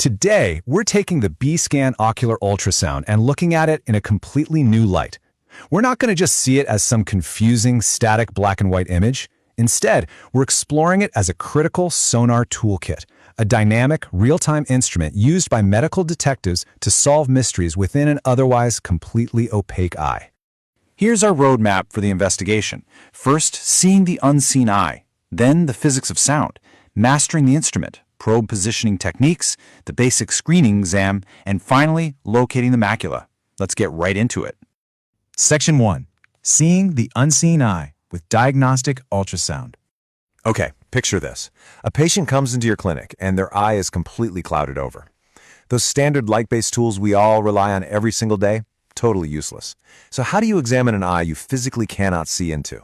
Today, we're taking the B-Scan ocular ultrasound and looking at it in a completely new light. We're not going to just see it as some confusing, static black and white image. Instead, we're exploring it as a critical sonar toolkit, a dynamic, real-time instrument used by medical detectives to solve mysteries within an otherwise completely opaque eye. Here's our roadmap for the investigation. First, seeing the unseen eye. Then, the physics of sound, mastering the instrument, probe positioning techniques, the basic screening exam, and finally, locating the macula. Let's get right into it. Section 1. Seeing the unseen eye with diagnostic ultrasound. Okay, picture this. A patient comes into your clinic and their eye is completely clouded over. Those standard light-based tools we all rely on every single day? Totally useless. So how do you examine an eye you physically cannot see into?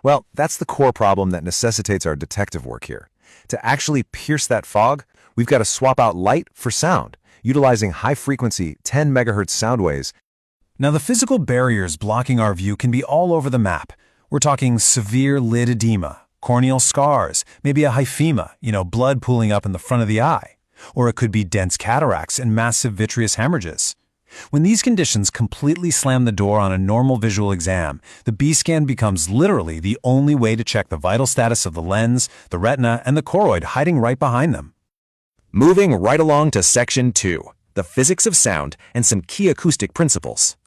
Well, that's the core problem that necessitates our detective work here. To actually pierce that fog, we've got to swap out light for sound, utilizing high-frequency 10 megahertz sound waves. Now, the physical barriers blocking our view can be all over the map. We're talking severe lid edema, corneal scars, maybe a hyphema, blood pooling up in the front of the eye. Or it could be dense cataracts and massive vitreous hemorrhages. When these conditions completely slam the door on a normal visual exam, the B-scan becomes literally the only way to check the vital status of the lens, the retina, and the choroid hiding right behind them. Moving right along to Section 2, the physics of sound and some key acoustic principles.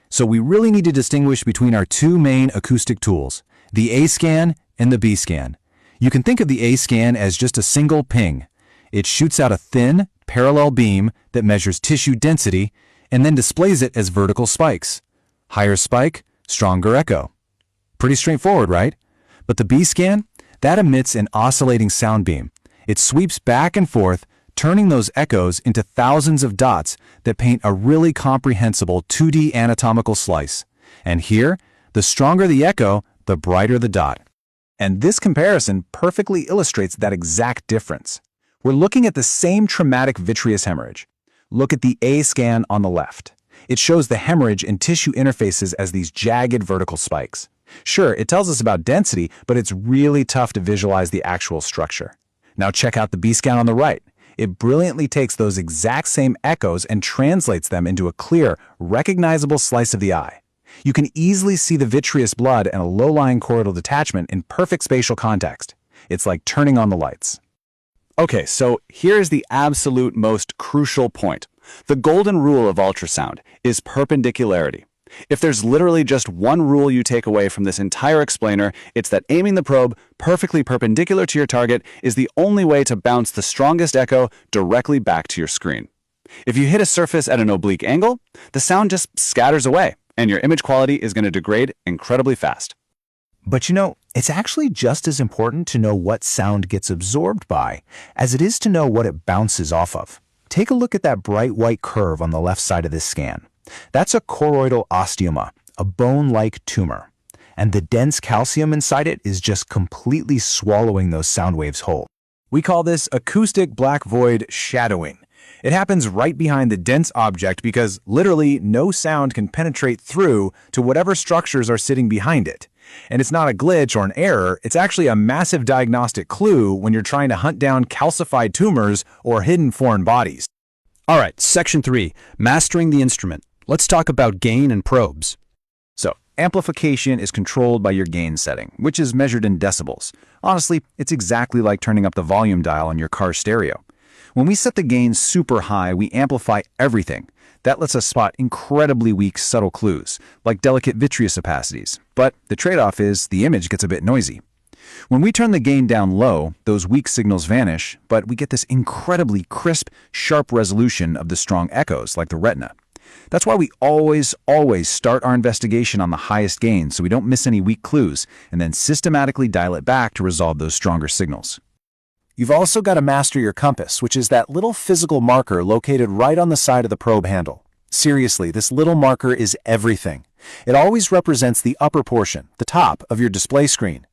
So we really need to distinguish between our two main acoustic tools, the A-scan and the B-scan. You can think of the A-scan as just a single ping. It shoots out a thin, parallel beam that measures tissue density and then displays it as vertical spikes. Higher spike, stronger echo. Pretty straightforward, right? But the B-scan, that emits an oscillating sound beam. It sweeps back and forth, turning those echoes into thousands of dots that paint a really comprehensible 2D anatomical slice. And here, the stronger the echo, the brighter the dot. And this comparison perfectly illustrates that exact difference. We're looking at the same traumatic vitreous hemorrhage. Look at the A-scan on the left. It shows the hemorrhage and tissue interfaces as these jagged vertical spikes. Sure, it tells us about density, but it's really tough to visualize the actual structure. Now check out the B-scan on the right. It brilliantly takes those exact same echoes and translates them into a clear, recognizable slice of the eye. You can easily see the vitreous blood and a low-lying choroidal detachment in perfect spatial context. It's like turning on the lights. Okay, so here's the absolute most crucial point. The golden rule of ultrasound is perpendicularity. If there's literally just one rule you take away from this entire explainer, it's that aiming the probe perfectly perpendicular to your target is the only way to bounce the strongest echo directly back to your screen. If you hit a surface at an oblique angle, the sound just scatters away, and your image quality is going to degrade incredibly fast. But it's actually just as important to know what sound gets absorbed by as it is to know what it bounces off of. Take a look at that bright white curve on the left side of this scan. That's a choroidal osteoma, a bone-like tumor. And the dense calcium inside it is just completely swallowing those sound waves whole. We call this acoustic black void shadowing. It happens right behind the dense object because literally no sound can penetrate through to whatever structures are sitting behind it. And it's not a glitch or an error, it's actually a massive diagnostic clue when you're trying to hunt down calcified tumors or hidden foreign bodies. All right, Section 3, Mastering the Instrument. Let's talk about gain and probes. So, amplification is controlled by your gain setting, which is measured in decibels. Honestly, it's exactly like turning up the volume dial on your car stereo. When we set the gain super high, we amplify everything. That lets us spot incredibly weak, subtle clues, like delicate vitreous opacities. But the trade-off is the image gets a bit noisy. When we turn the gain down low, those weak signals vanish, but we get this incredibly crisp, sharp resolution of the strong echoes, like the retina. That's why we always start our investigation on the highest gain so we don't miss any weak clues, and then systematically dial it back to resolve those stronger signals. You've also got to master your compass, which is that little physical marker located right on the side of the probe handle. Seriously, this little marker is everything. It always represents the upper portion, the top of your display screen.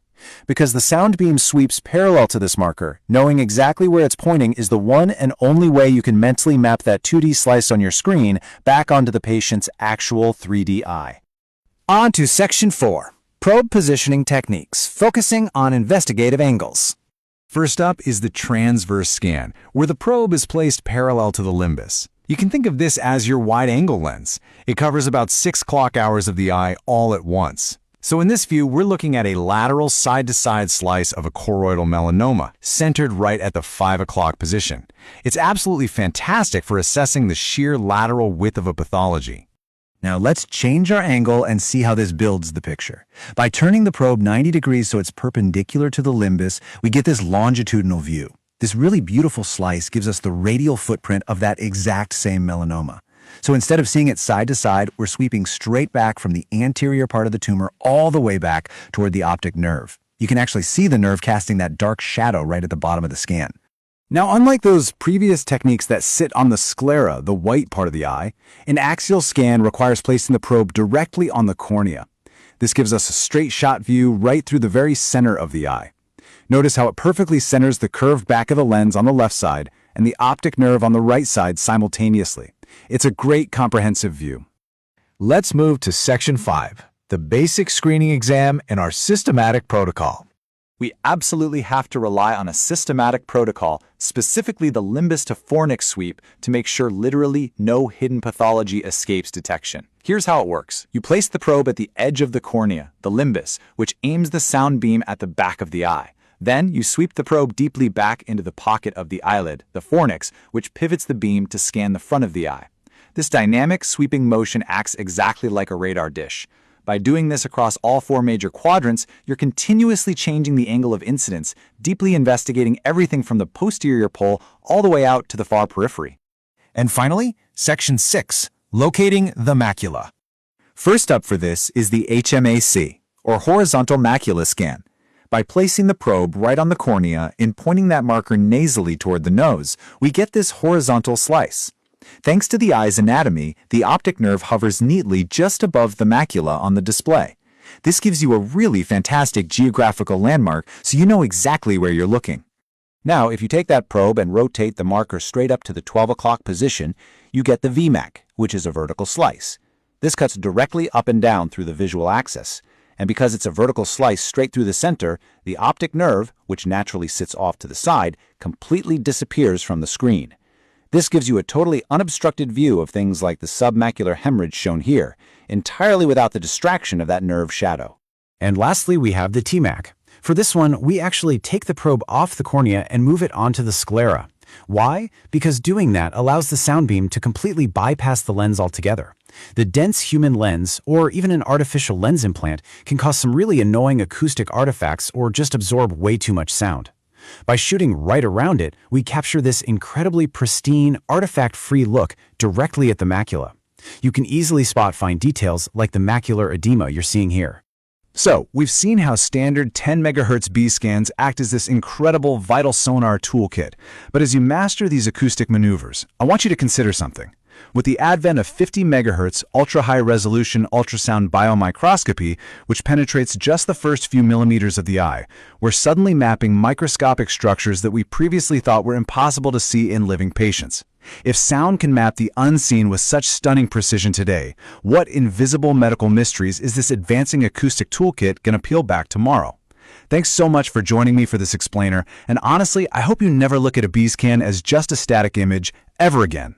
Because the sound beam sweeps parallel to this marker, knowing exactly where it's pointing is the one and only way you can mentally map that 2D slice on your screen back onto the patient's actual 3D eye. On to Section 4, Probe Positioning Techniques, focusing on investigative angles. First up is the transverse scan, where the probe is placed parallel to the limbus. You can think of this as your wide-angle lens. It covers about 6 clock hours of the eye all at once. So in this view, we're looking at a lateral side-to-side slice of a choroidal melanoma, centered right at the 5 o'clock position. It's absolutely fantastic for assessing the sheer lateral width of a pathology. Now let's change our angle and see how this builds the picture. By turning the probe 90 degrees so it's perpendicular to the limbus, we get this longitudinal view. This really beautiful slice gives us the radial footprint of that exact same melanoma. So instead of seeing it side to side, we're sweeping straight back from the anterior part of the tumor all the way back toward the optic nerve. You can actually see the nerve casting that dark shadow right at the bottom of the scan. Now, unlike those previous techniques that sit on the sclera, the white part of the eye, an axial scan requires placing the probe directly on the cornea. This gives us a straight shot view right through the very center of the eye. Notice how it perfectly centers the curved back of the lens on the left side and the optic nerve on the right side simultaneously. It's a great comprehensive view. Let's move to Section 5, the basic screening exam and our systematic protocol. We absolutely have to rely on a systematic protocol, specifically the limbus to fornix sweep, to make sure literally no hidden pathology escapes detection. Here's how it works. You place the probe at the edge of the cornea, the limbus, which aims the sound beam at the back of the eye. Then you sweep the probe deeply back into the pocket of the eyelid, the fornix, which pivots the beam to scan the front of the eye. This dynamic sweeping motion acts exactly like a radar dish. By doing this across all 4 major quadrants, you're continuously changing the angle of incidence, deeply investigating everything from the posterior pole all the way out to the far periphery. And finally, Section 6, locating the macula. First up for this is the HMAC, or horizontal macula scan. By placing the probe right on the cornea and pointing that marker nasally toward the nose, we get this horizontal slice. Thanks to the eye's anatomy, the optic nerve hovers neatly just above the macula on the display. This gives you a really fantastic geographical landmark so you know exactly where you're looking. Now, if you take that probe and rotate the marker straight up to the 12 o'clock position, you get the VMAC, which is a vertical slice. This cuts directly up and down through the visual axis. And because it's a vertical slice straight through the center, the optic nerve, which naturally sits off to the side, completely disappears from the screen. This gives you a totally unobstructed view of things like the submacular hemorrhage shown here, entirely without the distraction of that nerve shadow. And lastly, we have the TMAC. For this one, we actually take the probe off the cornea and move it onto the sclera. Why? Because doing that allows the sound beam to completely bypass the lens altogether. The dense human lens, or even an artificial lens implant, can cause some really annoying acoustic artifacts or just absorb way too much sound. By shooting right around it, we capture this incredibly pristine, artifact-free look directly at the macula. You can easily spot fine details like the macular edema you're seeing here. So, we've seen how standard 10 MHz B scans act as this incredible vital sonar toolkit. But as you master these acoustic maneuvers, I want you to consider something. With the advent of 50 MHz ultra-high-resolution ultrasound biomicroscopy, which penetrates just the first few millimeters of the eye, we're suddenly mapping microscopic structures that we previously thought were impossible to see in living patients. If sound can map the unseen with such stunning precision today, what invisible medical mysteries is this advancing acoustic toolkit going to peel back tomorrow? Thanks so much for joining me for this explainer, and honestly, I hope you never look at a B-scan as just a static image ever again.